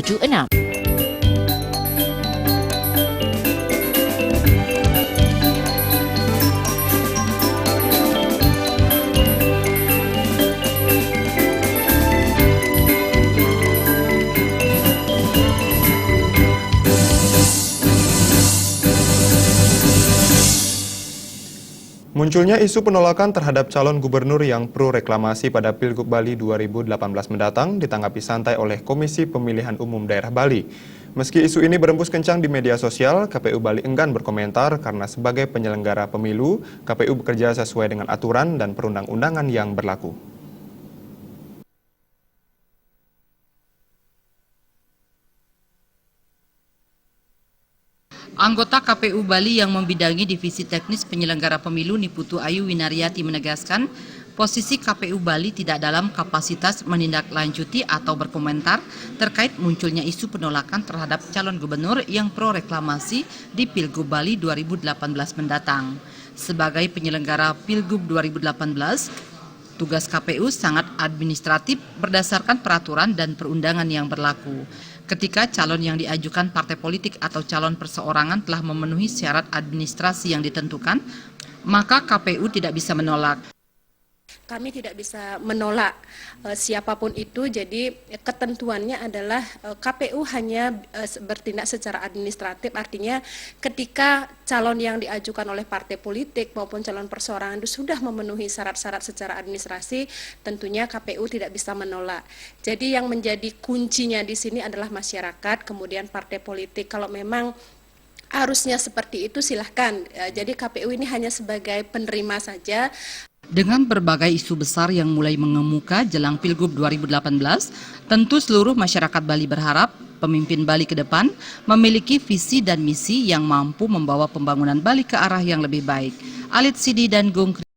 1976. Munculnya isu penolakan terhadap calon gubernur yang pro reklamasi pada Pilgub Bali 2018 mendatang ditanggapi santai oleh Komisi Pemilihan Umum Daerah Bali. Meski isu ini berembus kencang di media sosial, KPU Bali enggan berkomentar karena sebagai penyelenggara pemilu, KPU bekerja sesuai dengan aturan dan perundang-undangan yang berlaku. Anggota KPU Bali yang membidangi Divisi Teknis Penyelenggara Pemilu Niputu Ayu Winariati menegaskan, posisi KPU Bali tidak dalam kapasitas menindaklanjuti atau berkomentar terkait munculnya isu penolakan terhadap calon gubernur yang pro reklamasi di Pilgub Bali 2018 mendatang. Sebagai penyelenggara Pilgub 2018, tugas KPU sangat administratif berdasarkan peraturan dan perundangan yang berlaku. Ketika calon yang diajukan partai politik atau calon perseorangan telah memenuhi syarat administrasi yang ditentukan, maka KPU tidak bisa menolak. Kami tidak bisa menolak siapapun itu, jadi ketentuannya adalah KPU hanya bertindak secara administratif, artinya ketika calon yang diajukan oleh partai politik maupun calon perseorangan itu sudah memenuhi syarat-syarat secara administrasi, tentunya KPU tidak bisa menolak. Jadi yang menjadi kuncinya di sini adalah masyarakat, kemudian partai politik. Kalau memang harusnya seperti itu silahkan, jadi KPU ini hanya sebagai penerima saja. Dengan berbagai isu besar yang mulai mengemuka jelang Pilgub 2018, tentu seluruh masyarakat Bali berharap pemimpin Bali ke depan memiliki visi dan misi yang mampu membawa pembangunan Bali ke arah yang lebih baik. Alit Sidi dan Gung